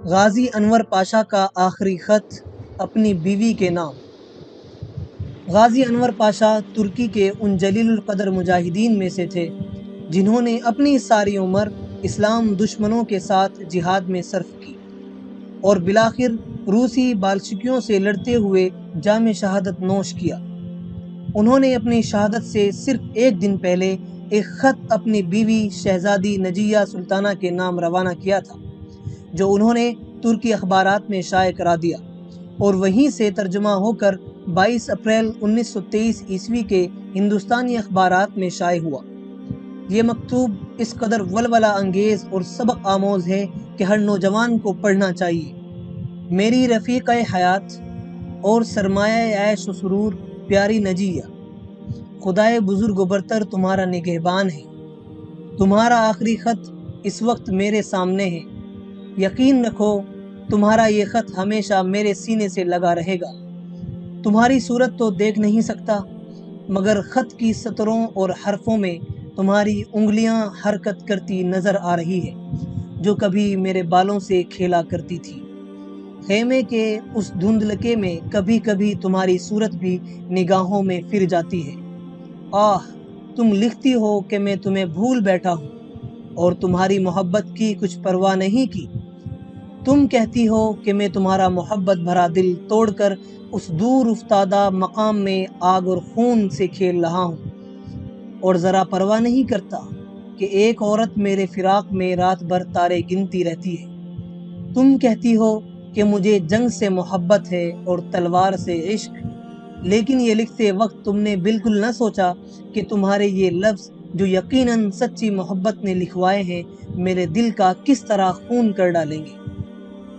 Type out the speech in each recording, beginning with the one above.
غازی انور پاشا کا آخری خط اپنی بیوی کے نام۔ غازی انور پاشا ترکی کے ان جلیل القدر مجاہدین میں سے تھے جنہوں نے اپنی ساری عمر اسلام دشمنوں کے ساتھ جہاد میں صرف کی اور بالآخر روسی بالشکیوں سے لڑتے ہوئے جام شہادت نوش کیا۔ انہوں نے اپنی شہادت سے صرف ایک دن پہلے ایک خط اپنی بیوی شہزادی نجیہ سلطانہ کے نام روانہ کیا تھا، جو انہوں نے ترکی اخبارات میں شائع کرا دیا اور وہیں سے ترجمہ ہو کر 22 اپریل 1923 عیسوی کے ہندوستانی اخبارات میں شائع ہوا۔ یہ مکتوب اس قدر ولولہ انگیز اور سبق آموز ہے کہ ہر نوجوان کو پڑھنا چاہیے۔ میری رفیقہ حیات اور سرمایہ عیش و سرور پیاری نجیہ، خدائے بزرگ و برتر تمہارا نگہبان ہے۔ تمہارا آخری خط اس وقت میرے سامنے ہے۔ یقین رکھو تمہارا یہ خط ہمیشہ میرے سینے سے لگا رہے گا۔ تمہاری صورت تو دیکھ نہیں سکتا، مگر خط کی سطروں اور حرفوں میں تمہاری انگلیاں حرکت کرتی نظر آ رہی ہے، جو کبھی میرے بالوں سے کھیلا کرتی تھی۔ خیمے کے اس دھندلکے میں کبھی کبھی تمہاری صورت بھی نگاہوں میں پھر جاتی ہے۔ آہ، تم لکھتی ہو کہ میں تمہیں بھول بیٹھا ہوں اور تمہاری محبت کی کچھ پرواہ نہیں کی۔ تم کہتی ہو کہ میں تمہارا محبت بھرا دل توڑ کر اس دور افتادہ مقام میں آگ اور خون سے کھیل رہا ہوں، اور ذرا پرواہ نہیں کرتا کہ ایک عورت میرے فراق میں رات بھر تارے گنتی رہتی ہے۔ تم کہتی ہو کہ مجھے جنگ سے محبت ہے اور تلوار سے عشق، لیکن یہ لکھتے وقت تم نے بالکل نہ سوچا کہ تمہارے یہ لفظ جو یقیناً سچی محبت نے لکھوائے ہیں میرے دل کا کس طرح خون کر ڈالیں گے۔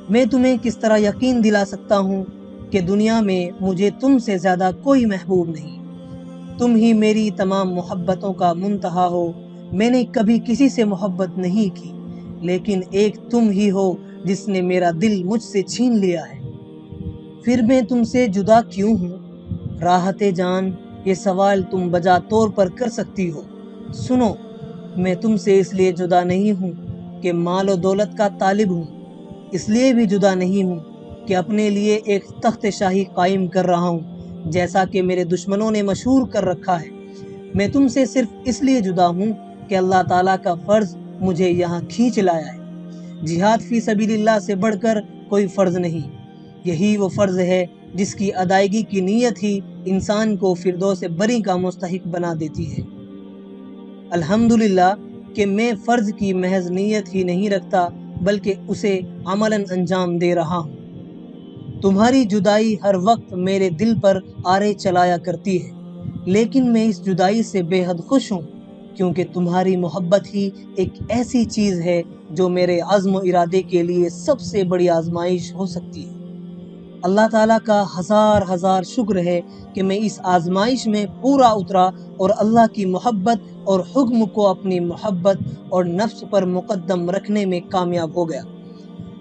میں تمہیں کس طرح یقین دلا سکتا ہوں کہ دنیا میں مجھے تم سے زیادہ کوئی محبوب نہیں۔ تم ہی میری تمام محبتوں کا منتہا ہو۔ میں نے کبھی کسی سے محبت نہیں کی، لیکن ایک تم ہی ہو جس نے میرا دل مجھ سے چھین لیا ہے۔ پھر میں تم سے جدا کیوں ہوں؟ راحت جان، یہ سوال تم بجا طور پر کر سکتی ہو۔ سنو، میں تم سے اس لیے جدا نہیں ہوں کہ مال و دولت کا طالب ہوں، اس لیے بھی جدا نہیں ہوں کہ اپنے لیے ایک تخت شاہی قائم کر رہا ہوں جیسا کہ میرے دشمنوں نے مشہور کر رکھا ہے۔ میں تم سے صرف اس لیے جدا ہوں کہ اللہ تعالیٰ کا فرض مجھے یہاں کھینچ لایا ہے۔ جہاد فی سبیل اللہ سے بڑھ کر کوئی فرض نہیں۔ یہی وہ فرض ہے جس کی ادائیگی کی نیت ہی انسان کو فردوس بری کا مستحق بنا دیتی ہے۔ الحمدللہ کہ میں فرض کی محض نیت ہی نہیں رکھتا بلکہ اسے عملاً انجام دے رہا ہوں۔ تمہاری جدائی ہر وقت میرے دل پر آرے چلایا کرتی ہے، لیکن میں اس جدائی سے بے حد خوش ہوں، کیونکہ تمہاری محبت ہی ایک ایسی چیز ہے جو میرے عزم و ارادے کے لیے سب سے بڑی آزمائش ہو سکتی ہے۔ اللہ تعالیٰ کا ہزار ہزار شکر ہے کہ میں اس آزمائش میں پورا اترا اور اللہ کی محبت اور حکم کو اپنی محبت اور نفس پر مقدم رکھنے میں کامیاب ہو گیا۔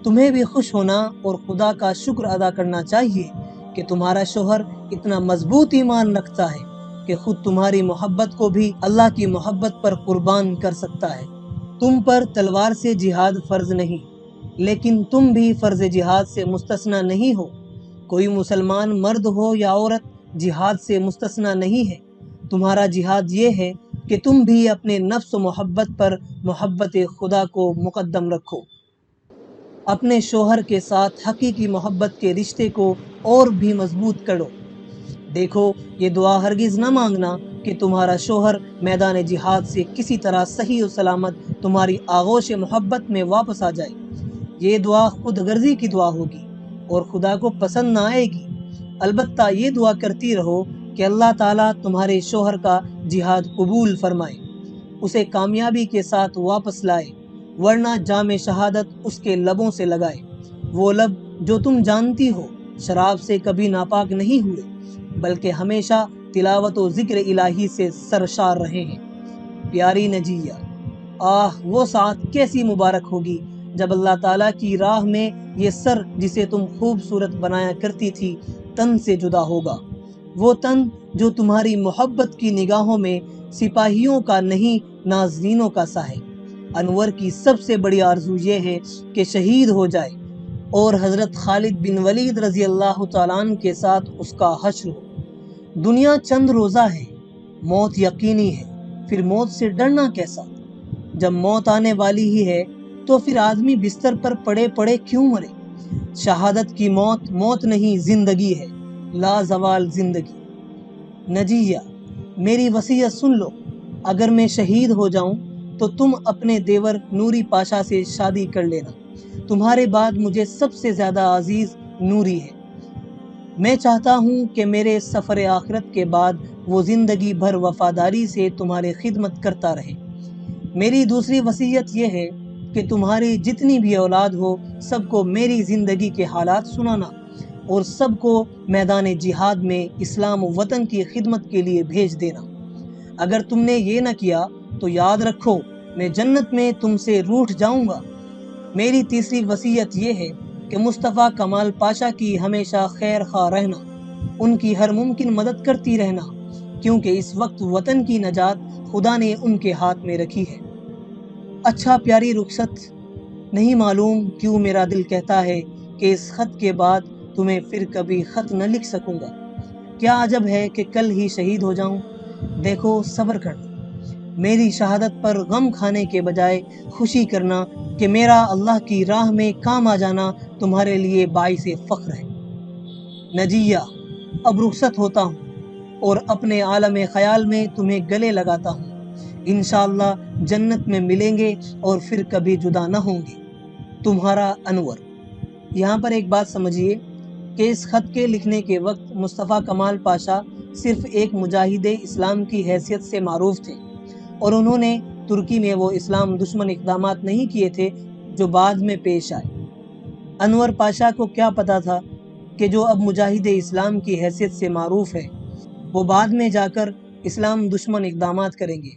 تمہیں بھی خوش ہونا اور خدا کا شکر ادا کرنا چاہیے کہ تمہارا شوہر اتنا مضبوط ایمان رکھتا ہے کہ خود تمہاری محبت کو بھی اللہ کی محبت پر قربان کر سکتا ہے۔ تم پر تلوار سے جہاد فرض نہیں، لیکن تم بھی فرض جہاد سے مستثنی نہیں ہو۔ کوئی مسلمان مرد ہو یا عورت جہاد سے مستثنی نہیں ہے۔ تمہارا جہاد یہ ہے کہ تم بھی اپنے نفس و محبت پر محبت خدا کو مقدم رکھو۔ اپنے شوہر کے ساتھ حقیقی محبت کے رشتے کو اور بھی مضبوط کرو۔ دیکھو، یہ دعا ہرگز نہ مانگنا کہ تمہارا شوہر میدان جہاد سے کسی طرح صحیح و سلامت تمہاری آغوش محبت میں واپس آ جائے۔ یہ دعا خود غرضی کی دعا ہوگی اور خدا کو پسند نہ آئے گی۔ البتہ یہ دعا کرتی رہو کہ اللہ تعالیٰ تمہارے شوہر کا جہاد قبول فرمائے، اسے کامیابی کے ساتھ واپس لائے، ورنہ جام شہادت اس کے لبوں سے لگائے۔ وہ لب جو تم جانتی ہو شراب سے کبھی ناپاک نہیں ہوئے، بلکہ ہمیشہ تلاوت و ذکر الہی سے سرشار رہے ہیں۔ پیاری نجیہ، آہ وہ ساعت کیسی مبارک ہوگی جب اللہ تعالیٰ کی راہ میں یہ سر جسے تم خوبصورت بنایا کرتی تھی تن سے جدا ہوگا۔ وہ تن جو تمہاری محبت کی نگاہوں میں سپاہیوں کا نہیں ناظرینوں کا سا ہے۔ انور کی سب سے بڑی آرزو یہ ہے کہ شہید ہو جائے، اور حضرت خالد بن ولید رضی اللہ تعالیٰ عنہ کے ساتھ اس کا حشر ہو۔ دنیا چند روزہ ہے، موت یقینی ہے، پھر موت سے ڈرنا کیسا؟ جب موت آنے والی ہی ہے تو پھر آدمی بستر پر پڑے پڑے کیوں مرے؟ شہادت کی موت موت نہیں، زندگی ہے، لا زوال زندگی۔ نجیہ، میری وصیت سن لو، اگر میں شہید ہو جاؤں تو تم اپنے دیور نوری پاشا سے شادی کر لینا۔ تمہارے بعد مجھے سب سے زیادہ عزیز نوری ہے۔ میں چاہتا ہوں کہ میرے سفر آخرت کے بعد وہ زندگی بھر وفاداری سے تمہاری خدمت کرتا رہے۔ میری دوسری وصیت یہ ہے کہ تمہاری جتنی بھی اولاد ہو سب کو میری زندگی کے حالات سنانا اور سب کو میدان جہاد میں اسلام و وطن کی خدمت کے لیے بھیج دینا۔ اگر تم نے یہ نہ کیا تو یاد رکھو میں جنت میں تم سے روٹھ جاؤں گا۔ میری تیسری وصیت یہ ہے کہ مصطفیٰ کمال پاشا کی ہمیشہ خیر خواہ رہنا، ان کی ہر ممکن مدد کرتی رہنا، کیونکہ اس وقت وطن کی نجات خدا نے ان کے ہاتھ میں رکھی ہے۔ اچھا پیاری رخصت، نہیں معلوم کیوں میرا دل کہتا ہے کہ اس خط کے بعد تمہیں پھر کبھی خط نہ لکھ سکوں گا۔ کیا عجب ہے کہ کل ہی شہید ہو جاؤں۔ دیکھو صبر کرنا، میری شہادت پر غم کھانے کے بجائے خوشی کرنا کہ میرا اللہ کی راہ میں کام آ جانا تمہارے لیے باعث فخر ہے۔ نجیہ، اب رخصت ہوتا ہوں اور اپنے عالم خیال میں تمہیں گلے لگاتا ہوں۔ انشاءاللہ جنت میں ملیں گے اور پھر کبھی جدا نہ ہوں گے۔ تمہارا انور۔ یہاں پر ایک بات سمجھیے کہ اس خط کے لکھنے کے وقت مصطفیٰ کمال پاشا صرف ایک مجاہد اسلام کی حیثیت سے معروف تھے، اور انہوں نے ترکی میں وہ اسلام دشمن اقدامات نہیں کیے تھے جو بعد میں پیش آئے۔ انور پاشا کو کیا پتا تھا کہ جو اب مجاہد اسلام کی حیثیت سے معروف ہے وہ بعد میں جا کر اسلام دشمن اقدامات کریں گے۔